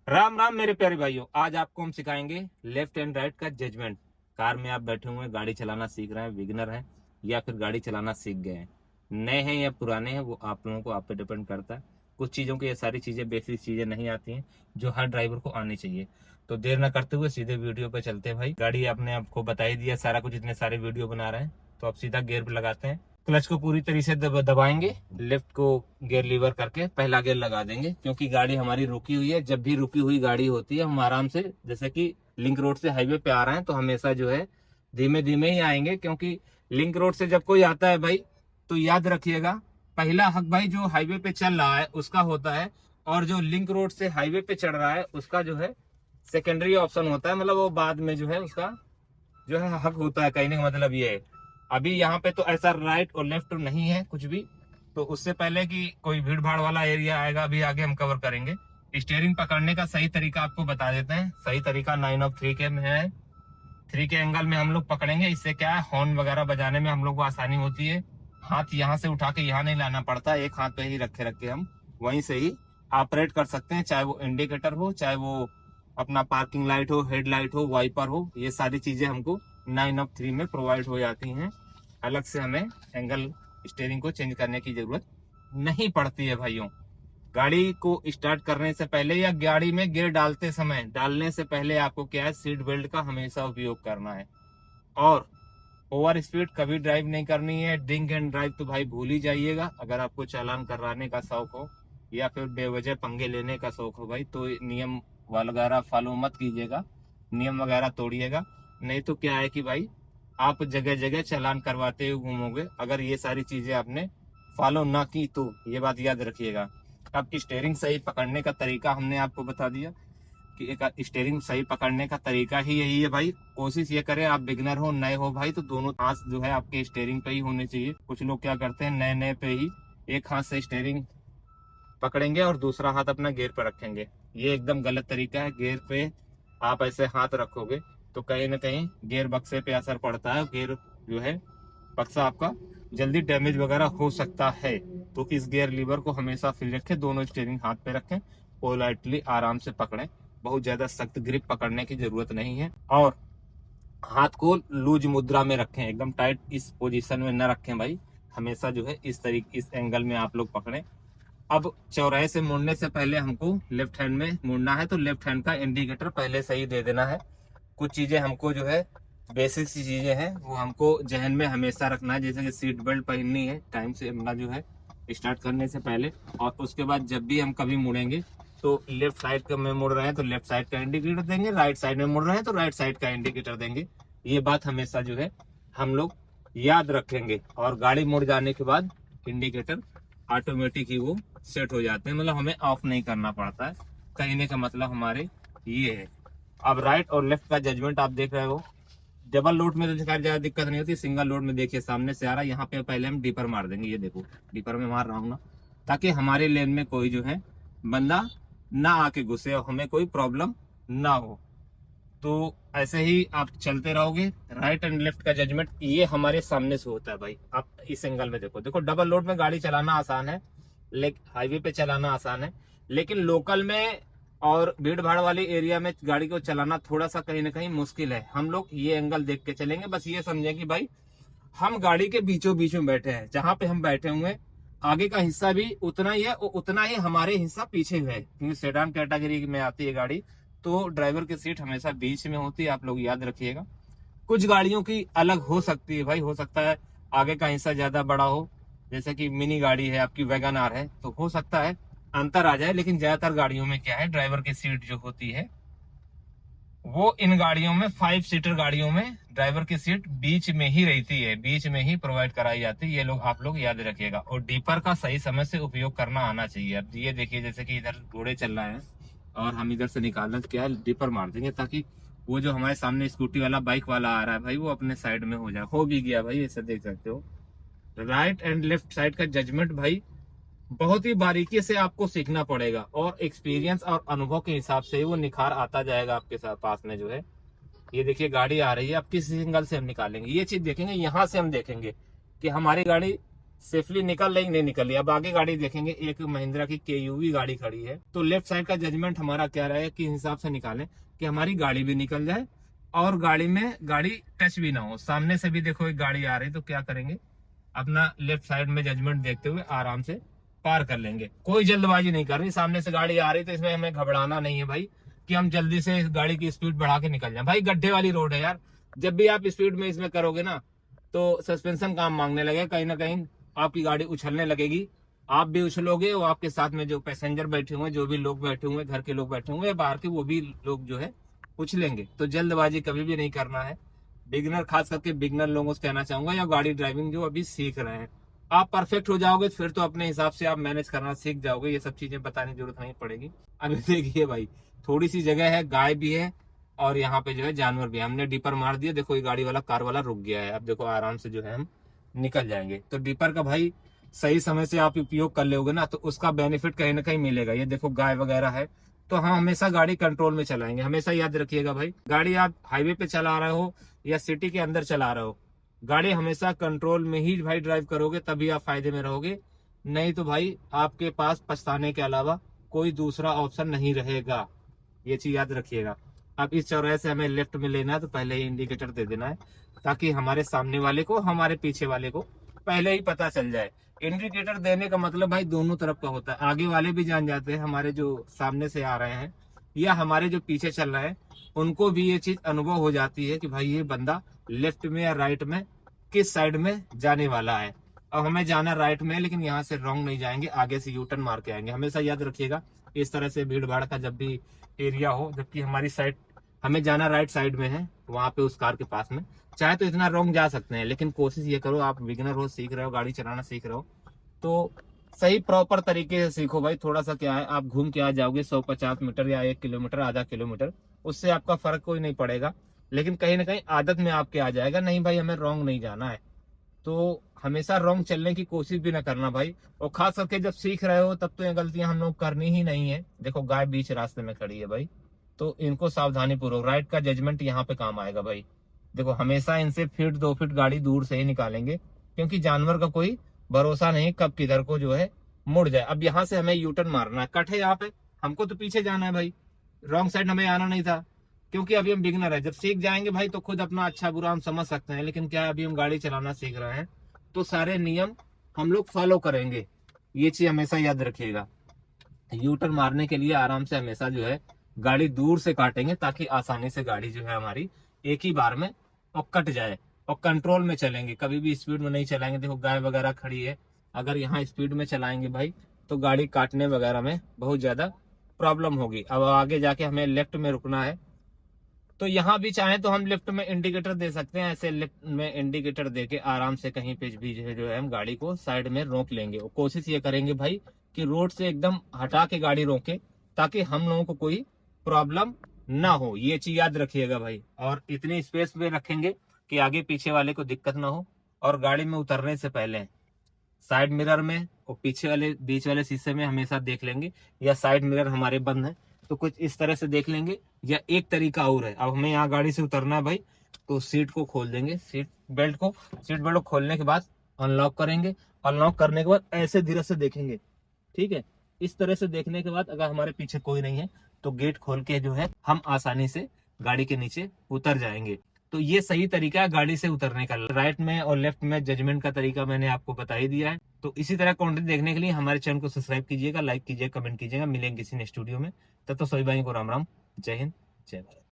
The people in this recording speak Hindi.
राम राम मेरे प्यारे भाइयों, आज आपको हम सिखाएंगे लेफ्ट एंड राइट का जजमेंट। कार में आप बैठे हुए हैं, गाड़ी चलाना सीख रहे हैं, बिगिनर हैं या फिर गाड़ी चलाना सीख गए हैं, नए हैं या पुराने हैं, वो आप लोगों को आप पे डिपेंड करता है। कुछ चीज़ों की ये सारी चीज़ें बेसिक चीज़ें नहीं आती हैं जो हर ड्राइवर को आनी चाहिए। तो देर ना करते हुए सीधे वीडियो पे चलते हैं भाई। गाड़ी आपने आपको बता ही दिया सारा कुछ, इतने सारे वीडियो बना रहे हैं तो आप सीधा गियर पे लगाते हैं। क्लच को पूरी तरीके से दबाएंगे, लेफ्ट को गियर लीवर करके पहला गियर लगा देंगे, क्योंकि गाड़ी हमारी रुकी हुई है। जब भी रुकी हुई गाड़ी होती है हम आराम से, जैसे कि लिंक रोड से हाईवे पे आ रहे हैं तो हमेशा जो है धीमे धीमे ही आएंगे, क्योंकि लिंक रोड से जब कोई आता है भाई तो याद रखिएगा, पहला हक भाई जो हाईवे पे चल रहा है उसका होता है, और जो लिंक रोड से हाईवे पे चढ़ रहा है उसका जो है सेकेंडरी ऑप्शन होता है। मतलब वो बाद में जो है उसका जो है हक होता है। कहने का मतलब ये है, अभी यहाँ पे तो ऐसा राइट और लेफ्ट नहीं है कुछ भी। तो उससे पहले कि कोई भीड़ भाड़ वाला एरिया आएगा, अभी आगे हम कवर करेंगे। स्टीयरिंग पकड़ने का सही तरीका आपको बता देते हैं। सही तरीका 9/3 के में है। 3 के एंगल में हम लोग पकड़ेंगे। इससे क्या है, हॉर्न वगैरह बजाने में हम लोग को आसानी होती है। हाथ यहाँ से उठा के यहाँ नहीं लाना पड़ता, एक हाथ पे ही रखे रखे हम वहीं से ही ऑपरेट कर सकते हैं। चाहे वो इंडिकेटर हो, चाहे वो अपना पार्किंग लाइट हो, हेडलाइट हो, वाइपर हो, ये सारी चीजें हमको 9/3 में प्रोवाइड हो जाती हैं। अलग से हमें एंगल स्टीयरिंग को चेंज करने की जरूरत नहीं पड़ती है भाइयों। गाड़ी को स्टार्ट करने से पहले या गाड़ी में गियर डालने से पहले आपको क्या है, सीट बेल्ट का हमेशा उपयोग करना है। और ओवर स्पीड कभी ड्राइव नहीं करनी है। ड्रिंक एंड ड्राइव तो भाई भूल ही जाइएगा। अगर आपको चालान कराने का शौक हो या फिर बेवजह पंगे लेने का शौक हो भाई, तो नियम वगैरह फॉलो मत कीजिएगा, नियम वगैरह तोड़िएगा। नहीं तो क्या है कि भाई आप जगह जगह चालान करवाते हुए घूमोगे, अगर ये सारी चीजें आपने फॉलो ना की तो। ये बात याद रखिएगा। आपकी स्टीयरिंग सही पकड़ने का तरीका हमने आपको बता दिया कि एक स्टीयरिंग सही पकड़ने का तरीका ही यही है भाई। कोशिश ये करें, आप बिगनर हो नए हो भाई, तो दोनों हाथ जो है आपके स्टीयरिंग पे ही होने चाहिए। कुछ लोग क्या करते हैं, नए नए पे ही एक हाथ से स्टीयरिंग पकड़ेंगे और दूसरा हाथ अपना गियर पर रखेंगे। ये एकदम गलत तरीका है। गियर पे आप ऐसे हाथ रखोगे तो कहीं ना कहीं गियर बक्से पे असर पड़ता है। गियर जो है बक्सा आपका जल्दी डैमेज वगैरह हो सकता है। तो इस गियर लीवर को हमेशा फ्री रखें, दोनों स्टीयरिंग हाथ पे रखें, पोलाइटली आराम से पकड़ें। बहुत ज्यादा सख्त ग्रिप पकड़ने की जरूरत नहीं है। और हाथ को लूज मुद्रा में रखें, एकदम टाइट इस पोजीशन में न रखें भाई। हमेशा जो है इस तरीके इस एंगल में आप लोग पकड़ें। अब चौराहे से मुड़ने से पहले हमको लेफ्ट हैंड में मुड़ना है, तो लेफ्ट हैंड का इंडिकेटर पहले से ही दे देना है। कुछ चीजें हमको जो है बेसिक सी चीजें हैं वो हमको जहन में हमेशा रखना है, जैसे कि सीट बेल्ट पहननी है टाइम से अपना जो है स्टार्ट करने से पहले। और उसके बाद जब भी हम कभी मुड़ेंगे तो लेफ्ट साइड का में मुड़ रहे हैं तो लेफ्ट साइड का इंडिकेटर देंगे, राइट साइड में मुड़ रहे हैं तो राइट साइड का इंडिकेटर देंगे। ये बात हमेशा जो है हम लोग याद रखेंगे। और गाड़ी मुड़ जाने के बाद इंडिकेटर ऑटोमेटिक ही वो सेट हो जाते हैं, मतलब हमें ऑफ नहीं करना पड़ता है। कहने का मतलब हमारे ये है। अब राइट और लेफ्ट का जजमेंट आप देख रहे हो। डबल लोड में तो खैर ज्यादा दिक्कत नहीं होती, सिंगल लोड में देखिए सामने से आ रहा है, यहाँ पे पहले हम डीपर मार देंगे। ये देखो डीपर में मार रहा हूँ ना, ताकि हमारे लेन में कोई जो है बंदा ना आके घुसे और हमें कोई प्रॉब्लम ना हो। तो ऐसे ही आप चलते रहोगे। राइट एंड लेफ्ट का जजमेंट ये हमारे सामने से होता है भाई। आप इस एंगल में देखो, देखो डबल लोड में गाड़ी चलाना आसान है, लेकिन हाईवे पे चलाना आसान है, लेकिन लोकल में और भीड़ भाड़ वाले एरिया में गाड़ी को चलाना थोड़ा सा कहीं ना कहीं मुश्किल है। हम लोग ये एंगल देख के चलेंगे। बस ये समझे कि भाई हम गाड़ी के बीचों बीच में बैठे हैं, जहां पे हम बैठे हुए आगे का हिस्सा भी उतना ही है और उतना ही हमारे हिस्सा पीछे है, क्योंकि सेडान कैटेगरी में आती है गाड़ी, तो ड्राइवर की सीट हमेशा बीच में होती है। आप लोग याद रखिएगा। कुछ गाड़ियों की अलग हो सकती है भाई, हो सकता है आगे का हिस्सा ज्यादा बड़ा हो, जैसे कि मिनी गाड़ी है आपकी, वैगन आर है, तो हो सकता है अंतर आ जाए। लेकिन ज्यादातर गाड़ियों में क्या है, ड्राइवर की सीट जो होती है वो इन गाड़ियों में 5 सीटर गाड़ियों में ड्राइवर की सीट बीच में ही रहती है, बीच में ही प्रोवाइड कराई जाती है। ये लोग आप लोग याद रखिएगा। और डीपर का सही समय से उपयोग करना आना चाहिए। अब ये देखिए, जैसे कि इधर घोड़े चल रहे हैं और हम इधर से निकालना, तो क्या है डीपर मार देंगे ताकि वो जो हमारे सामने स्कूटी वाला बाइक वाला आ रहा है भाई वो अपने साइड में हो जाए। हो भी गया भाई, ऐसा देख सकते हो। राइट एंड लेफ्ट साइड का जजमेंट भाई बहुत ही बारीकी से आपको सीखना पड़ेगा, और एक्सपीरियंस और अनुभव के हिसाब से ही वो निखार आता जाएगा आपके साथ पास में जो है। ये देखिए गाड़ी आ रही है, अब किस एंगल से हम निकालेंगे ये चीज देखेंगे। यहाँ से हम देखेंगे कि हमारी गाड़ी सेफली निकल रही नहीं निकल रही। अब आगे गाड़ी देखेंगे, एक महिंद्रा की केयूवी गाड़ी खड़ी है। तो लेफ्ट साइड का जजमेंट हमारा क्या रहे कि हिसाब से निकालें कि हमारी गाड़ी भी निकल जाए और गाड़ी टच भी ना हो। सामने से भी देखो एक गाड़ी आ रही, तो क्या करेंगे, अपना लेफ्ट साइड में जजमेंट देखते हुए आराम से पार कर लेंगे। कोई जल्दबाजी नहीं करनी। सामने से गाड़ी आ रही तो इसमें हमें घबराना नहीं है भाई कि हम जल्दी से इस गाड़ी की स्पीड बढ़ा के निकल जाए। भाई गड्ढे वाली रोड है यार, जब भी आप स्पीड में इसमें करोगे ना तो सस्पेंशन काम मांगने लगेगा, कहीं ना कहीं आपकी गाड़ी उछलने लगेगी, आप भी उछलोगे और आपके साथ में जो पैसेंजर बैठे हुए, जो भी लोग बैठे हुए, घर के लोग बैठे हुए, बाहर के वो भी लोग जो है उछलेंगे। तो जल्दबाजी कभी भी नहीं करना है। बिगनर, खास करके बिगनर लोगों से कहना चाहूंगा, या गाड़ी ड्राइविंग जो अभी सीख रहे हैं, आप परफेक्ट हो जाओगे फिर तो अपने हिसाब से आप मैनेज करना सीख जाओगे, ये सब चीजें बताने की जरूरत नहीं पड़ेगी। अभी देखिए भाई, थोड़ी सी जगह है, गाय भी है और यहाँ पे जो है जानवर भी है। हमने डिपर मार दिया, देखो ये गाड़ी वाला, कार वाला रुक गया है। अब देखो आराम से जो है हम निकल जाएंगे। तो डिपर का भाई सही समय से आप उपयोग कर लोगे ना तो उसका बेनिफिट कहीं ना कहीं मिलेगा। ये देखो गाय वगैरह है, तो हम हमेशा गाड़ी कंट्रोल में चलाएंगे। हमेशा याद रखिएगा भाई, गाड़ी आप हाईवे पे चला रहे हो या सिटी के अंदर चला रहे हो, गाड़ी हमेशा कंट्रोल में ही भाई ड्राइव करोगे, तभी आप फायदे में रहोगे। नहीं तो भाई आपके पास पछताने के अलावा कोई दूसरा ऑप्शन नहीं रहेगा, ये चीज याद रखिएगा। अब इस चौराहे से हमें लेफ्ट में लेना है तो पहले ही इंडिकेटर दे देना है, ताकि हमारे सामने वाले को, हमारे पीछे वाले को पहले ही पता चल जाए। इंडिकेटर देने का मतलब भाई दोनों तरफ का होता है। आगे वाले भी जान जाते हैं, हमारे जो सामने से आ रहे हैं या हमारे जो पीछे चल रहे हैं, उनको भी ये चीज अनुभव हो जाती है कि भाई ये बंदा लेफ्ट में या राइट में किस साइड में जाने वाला है। अब हमें जाना राइट में है, लेकिन यहाँ से रॉन्ग नहीं जाएंगे, आगे से यूटर्न मार के आएंगे। हमेशा याद रखिएगा, इस तरह से भीड़ भाड़ का जब भी एरिया हो, जबकि हमारी साइड, हमें जाना राइट साइड में है, वहां पे उस कार के पास में, चाहे तो इतना रॉन्ग जा सकते हैं, लेकिन कोशिश ये करो, आप बिगिनर हो, सीख रहे हो, गाड़ी चलाना सीख रहे हो, तो सही प्रॉपर तरीके से सीखो भाई। थोड़ा सा क्या है, आप घूम के आ जाओगे 150 मीटर या 1 किलोमीटर, आधा किलोमीटर, उससे आपका फर्क कोई नहीं पड़ेगा, लेकिन कहीं ना कहीं आदत में आपके आ जाएगा, नहीं भाई हमें रॉन्ग नहीं जाना है। तो हमेशा रॉन्ग चलने की कोशिश भी ना करना भाई। और खास करके जब सीख रहे हो तब तो ये गलतियां हम लोग करनी ही नहीं है। देखो गाय बीच रास्ते में खड़ी है भाई, तो इनको सावधानी पूर्वक, राइट का जजमेंट यहाँ पे काम आएगा भाई। देखो हमेशा इनसे फीट 2 फीट गाड़ी दूर से ही निकालेंगे, क्योंकि जानवर का कोई भरोसा नहीं कब किधर को जो है मुड़ जाए। अब यहाँ से हमें यूटर्न मारना है, कट है यहाँ पे, हमको तो पीछे जाना है भाई, रॉन्ग साइड हमें आना नहीं था, क्योंकि अभी हम बिगनर है। जब सीख जाएंगे भाई तो खुद अपना अच्छा बुरा हम समझ सकते हैं, लेकिन क्या है, अभी हम गाड़ी चलाना सीख रहे हैं तो सारे नियम हम लोग फॉलो करेंगे, ये चीज हमेशा याद रखिएगा। यू टर्न मारने के लिए आराम से हमेशा जो है गाड़ी दूर से काटेंगे, ताकि आसानी से गाड़ी जो है हमारी एक ही बार में और कट जाए। और कंट्रोल में चलेंगे, कभी भी स्पीड में नहीं चलाएंगे। देखो गाय वगैरह खड़ी है, अगर यहाँ स्पीड में चलाएंगे भाई तो गाड़ी काटने वगैरह में बहुत ज्यादा प्रॉब्लम होगी। अब आगे जाके हमें लेफ्ट में रुकना है, तो यहाँ भी चाहे तो हम लेफ्ट में इंडिकेटर दे सकते हैं। ऐसे लेफ्ट में इंडिकेटर देके आराम से कहीं पे भी जो है हम गाड़ी को साइड में रोक लेंगे। और कोशिश ये करेंगे भाई कि रोड से एकदम हटा के गाड़ी रोके, ताकि हम लोगों को कोई प्रॉब्लम ना हो, ये चीज याद रखिएगा भाई। और इतनी स्पेस में रखेंगे कि आगे पीछे वाले को दिक्कत ना हो। और गाड़ी में उतरने से पहले साइड मिरर में और पीछे वाले बीच वाले शीशे में हमेशा देख लेंगे, या साइड मिरर हमारे बंद है तो कुछ इस तरह से देख लेंगे। या एक तरीका और है, अब हमें यहाँ गाड़ी से उतरना है भाई, तो सीट को खोल देंगे, सीट बेल्ट को खोलने के बाद अनलॉक करेंगे। अनलॉक करने के बाद ऐसे धीरे से देखेंगे, ठीक है। इस तरह से देखने के बाद अगर हमारे पीछे कोई नहीं है तो गेट खोल के जो है हम आसानी से गाड़ी के नीचे उतर जाएंगे। तो ये सही तरीका है गाड़ी से उतरने का। राइट में और लेफ्ट में जजमेंट का तरीका मैंने आपको बता ही दिया है। तो इसी तरह कंटेंट देखने के लिए हमारे चैनल को सब्सक्राइब कीजिएगा, लाइक कीजिएगा, कमेंट कीजिएगा। मिलेंगे किसी नेक्स्ट वीडियो में, तब तो सभी भाई को राम राम, जय हिंद, जय भारत।